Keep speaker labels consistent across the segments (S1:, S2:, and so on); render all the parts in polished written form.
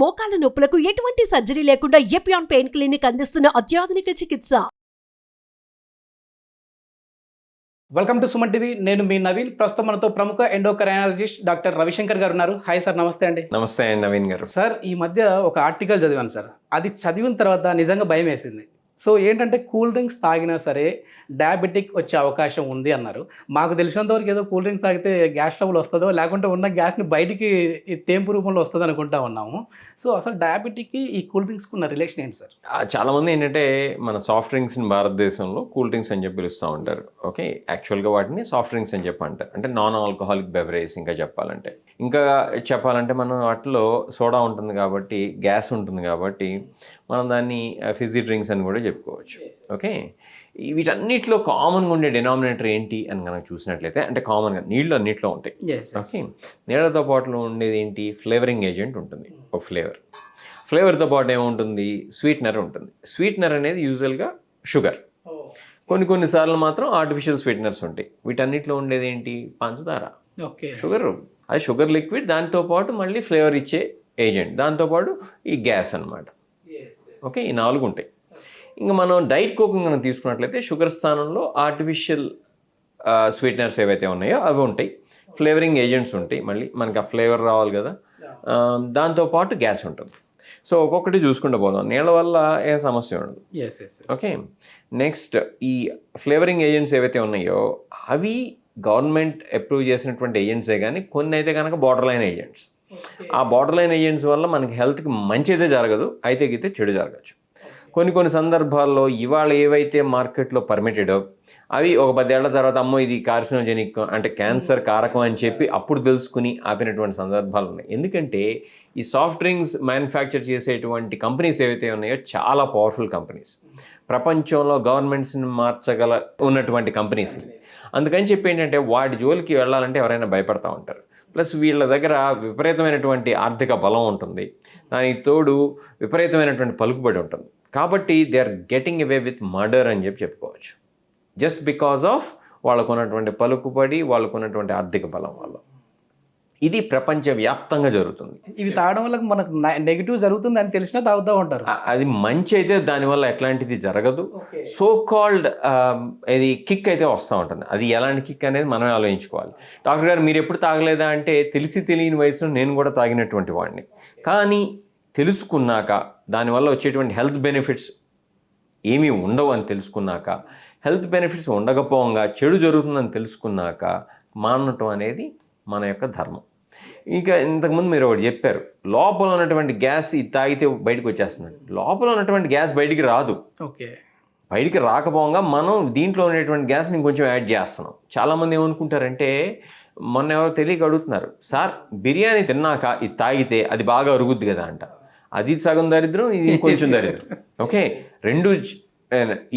S1: మోకాల నొప్పులకు ఎటువంటి సర్జరీ లేకుండా ఎపియాన్ పెయిన్ క్లినిక్ అందిస్తున్న అత్యాధునిక చికిత్స.
S2: Welcome to Suman TV. నేను మీ నవీన్. ప్రస్తుతం మనతో ప్రముఖ ఎండోక్రైనాలజిస్ట్ డాక్టర్ రవిశంకర్ గారు ఉన్నారు. హాయ్ సార్, నమస్తే అండి.
S3: నమస్తే అండి నవీన్ గారు.
S2: సార్, ఈ మధ్య ఒక ఆర్టికల్ చదివాను సార్. అది చదివిన తర్వాత నిజంగా భయం వేసింది. సో ఏంటంటే కూల్ డ్రింక్స్ తాగినా సరే డయాబెటిక్ వచ్చే అవకాశం ఉంది అన్నారు. మాకు తెలిసినంతవరకు ఏదో కూల్ డ్రింక్స్ తాగితే గ్యాస్ ట్రబుల్ వస్తుందో, లేకుంటే ఉన్న గ్యాస్ని బయటికి తేంపు రూపంలో వస్తుంది అనుకుంటా ఉన్నాము. సో అసలు డయాబెటిక్కి ఈ కూల్ డ్రింక్స్కి ఉన్న రిలేషన్ ఏంటి సార్?
S3: చాలామంది ఏంటంటే మన సాఫ్ట్ డ్రింక్స్ని భారతదేశంలో కూల్ డ్రింక్స్ అని చెప్పి పిలుస్తూ ఉంటారు. ఓకే, యాక్చువల్గా వాటిని సాఫ్ట్ డ్రింక్స్ అని చెప్పి అంటారు. అంటే నాన్ ఆల్కహాలిక్ బెవరేజ్. ఇంకా చెప్పాలంటే మనం వాటిలో సోడా ఉంటుంది కాబట్టి, గ్యాస్ ఉంటుంది కాబట్టి మనం దాన్ని ఫిజీ డ్రింక్స్ అని కూడా చెప్పుకోవచ్చు. ఓకే, వీటన్నిటిలో కామన్గా ఉండే డినామినేటర్ ఏంటి అని కనుక చూసినట్లయితే, అంటే కామన్గా నీళ్ళు అన్నింటిలో ఉంటాయి. ఓకే, నీళ్ళతో పాటులో ఉండేది ఏంటి? ఫ్లేవరింగ్ ఏజెంట్ ఉంటుంది, ఒక ఫ్లేవర్తో పాటు ఏముంటుంది? స్వీట్నర్ ఉంటుంది. స్వీట్నర్ అనేది యూజువల్గా షుగర్. కొన్నిసార్లు మాత్రం ఆర్టిఫిషియల్ స్వీట్నర్స్ ఉంటాయి. వీటన్నిటిలో ఉండేది ఏంటి? పంచదార. షుగర్, అది షుగర్ లిక్విడ్. దాంతోపాటు మళ్ళీ ఫ్లేవర్ ఇచ్చే ఏజెంట్, దాంతోపాటు ఈ గ్యాస్ అన్నమాట. ఓకే, ఈ 4 ఉంటాయి. ఇంకా మనం డైట్ కోకింగ్ మనం తీసుకున్నట్లయితే షుగర్ స్థానంలో ఆర్టిఫిషియల్ స్వీట్నర్స్ ఏవైతే ఉన్నాయో అవి ఉంటాయి. ఫ్లేవరింగ్ ఏజెంట్స్ ఉంటాయి, మళ్ళీ మనకి ఆ ఫ్లేవర్ రావాలి కదా. దాంతోపాటు గ్యాస్ ఉంటుంది. సో ఒక్కొక్కటి చూసుకుంటూ పోదాం. నీళ్ళ వల్ల ఏ సమస్య ఉండదు. ఓకే, నెక్స్ట్ ఈ ఫ్లేవరింగ్ ఏజెంట్స్ ఏవైతే ఉన్నాయో అవి గవర్నమెంట్ అప్రూవ్ చేసినటువంటి ఏజెంట్సే, కానీ కొన్ని అయితే కనుక బార్డర్ లైన్ ఏజెంట్స్. ఆ బార్డర్ లైన్ ఏజెంట్స్ వల్ల మనకి హెల్త్కి మంచి అయితే జరగదు, అయితే గీతే చెడు జరగచ్చు. కొన్ని సందర్భాల్లో ఇవాళ ఏవైతే మార్కెట్లో పర్మిటెడో అవి ఒక 10 ఏళ్ల తర్వాత అమ్మో ఇది కార్సినోజెనిక్, అంటే క్యాన్సర్ కారకం అని చెప్పి అప్పుడు తెలుసుకుని ఆపినటువంటి సందర్భాలు ఉన్నాయి. ఎందుకంటే ఈ సాఫ్ట్ డ్రింక్స్ మ్యానుఫ్యాక్చర్ చేసేటువంటి కంపెనీస్ ఏవైతే ఉన్నాయో చాలా పవర్ఫుల్ కంపెనీస్, ప్రపంచంలో గవర్నమెంట్స్ని మార్చగల ఉన్నటువంటి కంపెనీస్. అందుకని చెప్పి ఏంటంటే వాటి జోలికి వెళ్ళాలంటే ఎవరైనా భయపడతా ఉంటారు. ప్లస్ వీళ్ళ దగ్గర విపరీతమైనటువంటి ఆర్థిక బలం ఉంటుంది, దానికి తోడు విపరీతమైనటువంటి పలుకుబడి ఉంటుంది. కాబట్టి they are getting away with murder అని చెప్పుకోవచ్చు. జస్ట్ బికాజ్ ఆఫ్ వాళ్ళకున్నటువంటి పలుకుబడి, వాళ్ళకున్నటువంటి ఆర్థిక బలం వల్ల. ఇది ప్రపంచవ్యాప్తంగా జరుగుతుంది.
S2: ఇవి తాగడం వల్ల మనకు నెగిటివ్ జరుగుతుంది అని తెలిసినా తాగుతూ ఉంటారు.
S3: అది మంచి అయితే దానివల్ల ఎట్లాంటిది జరగదు. సో కాల్డ్ ఇది కిక్ అయితే వస్తూ ఉంటుంది. అది ఎలాంటి కిక్ అనేది మనమే ఆలోచించుకోవాలి. డాక్టర్ గారు మీరు ఎప్పుడు తాగలేదా అంటే, తెలియని వయసులో నేను కూడా తాగినటువంటి వాడిని. కానీ తెలుసుకున్నాక దానివల్ల వచ్చేటువంటి హెల్త్ బెనిఫిట్స్ ఏమీ ఉండవు అని తెలుసుకున్నాక, హెల్త్ బెనిఫిట్స్ ఉండకపోగా చెడు జరుగుతుందని తెలుసుకున్నాక మానటం అనేది మన యొక్క ధర్మం. ఇంకా ఇంతకుముందు మీరు ఒకటి చెప్పారు, లోపల ఉన్నటువంటి గ్యాస్ ఇది తాగితే బయటకు వచ్చేస్తున్నాడు. లోపల ఉన్నటువంటి గ్యాస్ బయటికి రాదు.
S2: ఓకే,
S3: బయటికి రాకపోగా మనం దీంట్లో ఉండేటువంటి గ్యాస్ని ఇంకొంచెం యాడ్ చేస్తున్నాం. చాలామంది ఏమనుకుంటారంటే, మొన్న ఎవరో తెలియక అడుగుతున్నారు, సార్ బిర్యానీ తిన్నాక ఇది తాగితే అది బాగా అరుగుద్ది కదా అంట. అది సగం దరిద్రం, ఇది కొంచెం దరిద్రం. ఓకే, రెండు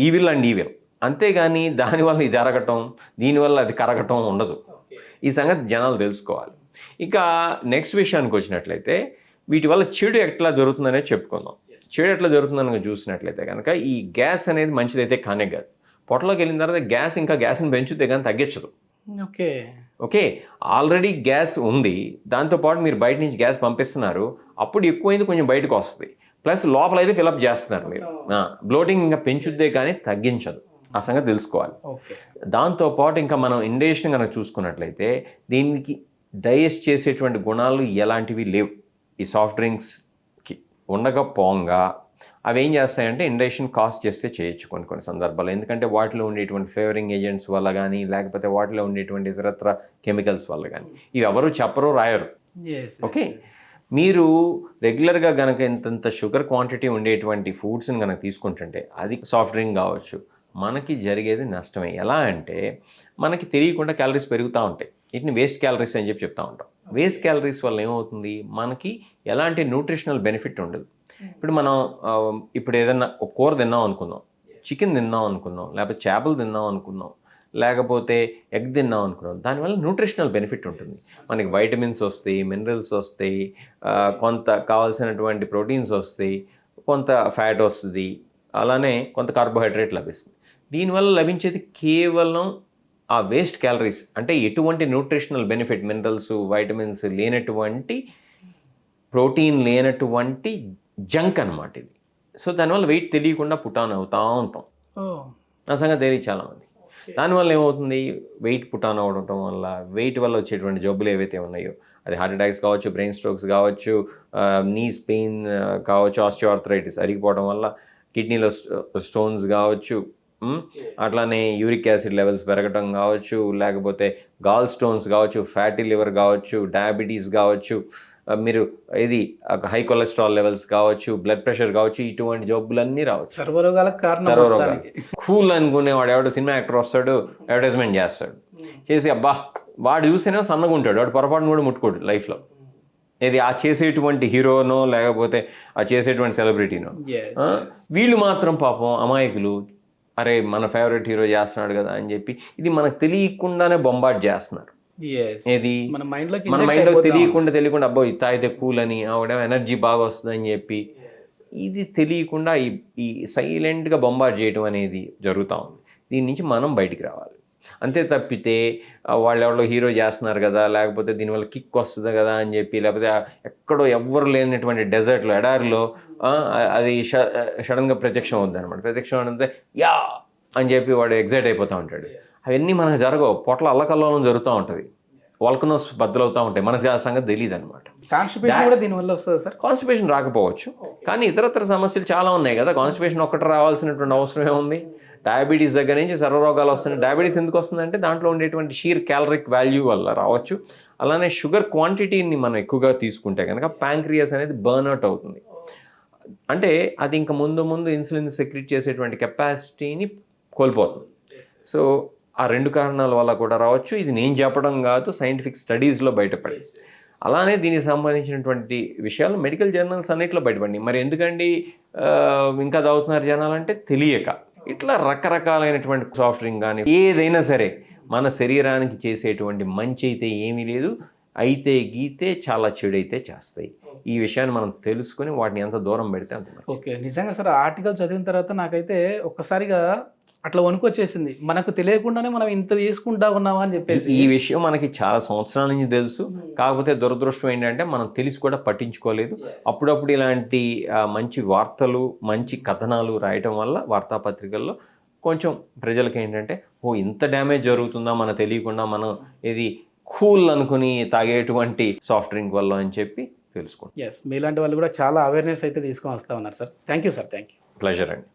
S3: ఈవిల్ అండ్ ఈవిల్. అంతేగాని దానివల్ల ఇది అరగటం, దీనివల్ల అది కరగటం ఉండదు. ఈ సంగతి జనాలు తెలుసుకోవాలి. ఇక నెక్స్ట్ విషయానికి వచ్చినట్లయితే, వీటి వల్ల చెడు ఎట్లా జరుగుతుందనేది చెప్పుకుందాం. చెడు ఎట్లా జరుగుతుందని చూసినట్లయితే కనుక, ఈ గ్యాస్ అనేది మంచిదైతే కానే కాదు. పొట్టలోకి వెళ్ళిన తర్వాత గ్యాస్ని పెంచుతే కానీ తగ్గించదు. ఓకే, ఆల్రెడీ గ్యాస్ ఉంది, దాంతోపాటు మీరు బయట నుంచి గ్యాస్ పంపిస్తున్నారు, అప్పుడు ఎక్కువైంది కొంచెం బయటకు వస్తుంది. ప్లస్ లోపలైతే ఫిలప్ చేస్తున్నారు మీరు. బ్లోటింగ్ ఇంకా పెంచుద్దే కానీ తగ్గించదు. ఆ సంగతి తెలుసుకోవాలి. దాంతోపాటు ఇంకా మనం ఇండైజెషన్ కనుక చూసుకున్నట్లయితే, దీనికి డైజెస్ట్ చేసేటువంటి గుణాలు ఎలాంటివి లేవు ఈ సాఫ్ట్ డ్రింక్స్కి. ఉండకపోగా అవి ఏం చేస్తాయంటే ఇండైజెషన్ కాస్ట్ చేస్తే చేయొచ్చు కొన్ని సందర్భాలు. ఎందుకంటే వాటిలో ఉండేటువంటి ఫ్లేవరింగ్ ఏజెంట్స్ వల్ల కానీ, లేకపోతే వాటిలో ఉండేటువంటి ఇతరత్ర కెమికల్స్ వల్ల కానీ. ఇవి ఎవరు చెప్పరు, రాయరు. ఓకే, మీరు రెగ్యులర్గా కనుక ఇంత షుగర్ క్వాంటిటీ ఉండేటువంటి ఫుడ్స్ని కనుక తీసుకుంటుంటే, అది సాఫ్ట్ డ్రింక్ కావచ్చు, మనకి జరిగేది నష్టమే. ఎలా అంటే మనకి తెలియకుండా క్యాలరీస్ పెరుగుతూ ఉంటాయి. వీటిని వేస్ట్ క్యాలరీస్ అని చెప్తూ ఉంటాం. వేస్ట్ క్యాలరీస్ వల్ల ఏమవుతుంది, మనకి ఎలాంటి న్యూట్రిషనల్ బెనిఫిట్ ఉండదు. ఇప్పుడు ఏదన్నా ఒక కూర తిన్నాం అనుకుందాం, చికెన్ తిన్నాం అనుకుందాం, లేకపోతే చేపలు తిన్నాం అనుకుందాం, లేకపోతే ఎగ్ తిన్నాం అనుకున్నాం, దానివల్ల న్యూట్రిషనల్ బెనిఫిట్ ఉంటుంది. మనకి వైటమిన్స్ వస్తాయి, మినరల్స్ వస్తాయి, కొంత కావాల్సినటువంటి ప్రోటీన్స్ వస్తాయి, కొంత ఫ్యాట్ వస్తుంది, అలానే కొంత కార్బోహైడ్రేట్ లభిస్తుంది. దీనివల్ల లభించేది కేవలం ఆ వేస్ట్ క్యాలరీస్, అంటే ఎటువంటి న్యూట్రిషనల్ బెనిఫిట్, మినరల్స్, వైటమిన్స్ లేనటువంటి ప్రోటీన్ లేనటువంటి జంక్ అనమాట ఇది. సో దానివల్ల వెయిట్ తెలియకుండా పుటాన్ అవుతూ ఉంటాం. నా సంగతి తెలియదు చాలామంది. దానివల్ల ఏమవుతుంది, వెయిట్ పుటాన్ అవడం వల్ల వెయిట్ వల్ల వచ్చేటువంటి జబ్బులు ఏవైతే ఉన్నాయో, అది హార్ట్ అటాక్స్ కావచ్చు, బ్రెయిన్ స్ట్రోక్స్ కావచ్చు, నీస్ పెయిన్ కావచ్చు, ఆస్టియోఆర్థరైటిస్ అరిగిపోవడం వల్ల కిడ్నీలో స్టోన్స్ కావచ్చు, అట్లానే యూరిక్ యాసిడ్ లెవెల్స్ పెరగటం కావచ్చు, లేకపోతే గాల్ స్టోన్స్ కావచ్చు, ఫ్యాటీ లివర్ కావచ్చు, డయాబెటీస్ కావచ్చు, మీరు ఇది హై కొలెస్ట్రాల్ లెవెల్స్ కావచ్చు, బ్లడ్ ప్రెషర్ కావచ్చు, ఇటువంటి జబ్బులన్నీ రావచ్చు.
S2: సర్వరోగాలకు కారణం.
S3: కూల్ అనుకునేవాడు ఎవడో సినిమా యాక్టర్ వస్తాడు, అడ్వర్టైజ్మెంట్ చేస్తాడు, చేసి అబ్బా వాడు చూసేనే సన్నగా ఉంటాడు, వాడు పొరపాటును కూడా ముట్టుకోడు లైఫ్లో. ఇది ఆ చేసేటువంటి హీరోనో లేకపోతే ఆ చేసేటువంటి సెలబ్రిటీనో. వీళ్ళు మాత్రం పాపం అమాయకులు, అరే మన ఫేవరెట్ హీరో చేస్తున్నాడు కదా అని చెప్పి ఇది మనకు తెలియకుండానే బొంబాట్ చేస్తున్నారు. ఏది మన మైండ్లో తెలియకుండా అబ్బో ఇది తాగితే కూల్ అని, ఆవిడ ఎనర్జీ బాగా వస్తుందని చెప్పి ఇది తెలియకుండా ఈ సైలెంట్గా బొంబాట్ చేయడం అనేది జరుగుతూ ఉంది. దీని నుంచి మనం బయటికి రావాలి. అంతే తప్పితే వాళ్ళు ఎవరో హీరో చేస్తున్నారు కదా, లేకపోతే దీనివల్ల కిక్ వస్తుంది కదా అని చెప్పి, లేకపోతే ఎక్కడో ఎవ్వరు లేనటువంటి డెజర్ట్లో ఎడారిలో అది సడన్గా ప్రత్యక్షం అవుతుంది అనమాట. ప్రత్యక్షం అంటే యా అని చెప్పి వాడు ఎగ్జైట్ అయిపోతూ ఉంటాడు. అవన్నీ మనకు జరగవు, పొట్ల అల్లకల్లోనం జరుగుతూ ఉంటుంది, వాల్కనోస్ బద్దలవుతూ ఉంటాయి, మనకి ఆ సంగతి తెలియదు అనమాట.
S2: దీనివల్ల వస్తుంది సార్.
S3: కాన్స్టిపేషన్ రాకపోవచ్చు, కానీ ఇతరత్ర సమస్యలు చాలా ఉన్నాయి కదా. కాన్స్టిపేషన్ ఒక్కటి రావాల్సినటువంటి అవసరం ఏముంది? డయాబెటీస్ దగ్గర నుంచి సర్వరోగాలు వస్తున్నాయి. డయాబెటీస్ ఎందుకు వస్తుందంటే దాంట్లో ఉండేటువంటి షీర్ క్యాలరిక్ వాల్యూ వల్ల రావచ్చు. అలానే షుగర్ క్వాంటిటీని మనం ఎక్కువగా తీసుకుంటే కనుక ప్యాంక్రియాస్ అనేది బర్న్అవుట్ అవుతుంది. అంటే అది ఇంకా ముందు ఇన్సులిన్ సెక్రెట్ చేసేటువంటి కెపాసిటీని కోల్పోతుంది. సో ఆ 2 కారణాల వల్ల కూడా రావచ్చు. ఇది నేను చెప్పడం కాదు, సైంటిఫిక్ స్టడీస్లో బయటపడి. అలానే దీనికి సంబంధించినటువంటి విషయాలు మెడికల్ జర్నల్స్ అన్నింటిలో బయటపడినాయి. మరి ఎందుకండి ఇంకా చదువుతున్నారు జనాలంటే తెలియక. ఇట్లా రకరకాలైనటువంటి సాఫ్ట్ డ్రింక్ కానీ ఏదైనా సరే మన శరీరానికి చేసేటువంటి మంచి అయితే ఏమీ లేదు, అయితే గీతే చాలా చెడైతే చేస్తాయి. ఈ విషయాన్ని మనం తెలుసుకుని వాటిని ఎంత దూరం పెడితే అంత మంచిది.
S2: ఓకే, నిజంగా సార్ ఆర్టికల్ చదివిన తర్వాత నాకైతే ఒక్కసారిగా అట్లా వణుకొచ్చేసింది. మనకు తెలియకుండానే మనం ఇంత తీసుకుంటా ఉన్నామా అని చెప్పేసి.
S3: ఈ విషయం మనకి చాలా సంవత్సరాల నుంచి తెలుసు, కాకపోతే దురదృష్టం ఏంటంటే మనం తెలిసి కూడా పట్టించుకోలేదు. అప్పుడప్పుడు ఇలాంటి మంచి వార్తలు, మంచి కథనాలు రాయటం వల్ల వార్తాపత్రికల్లో కొంచెం ప్రజలకి ఏంటంటే ఓ ఇంత డ్యామేజ్ జరుగుతుందా మన తెలియకుండా, మనం ఇది కూల్ అనుకుని తాగేటువంటి సాఫ్ట్ డ్రింక్ వల్ల అని చెప్పి తెలుసుకోండి.
S2: మీలాంటి వాళ్ళు కూడా చాలా అవేర్నెస్ అయితే తీసుకొని వస్తూ ఉన్నారు sir. Thank you sir. Thank you.
S3: Pleasure అండి.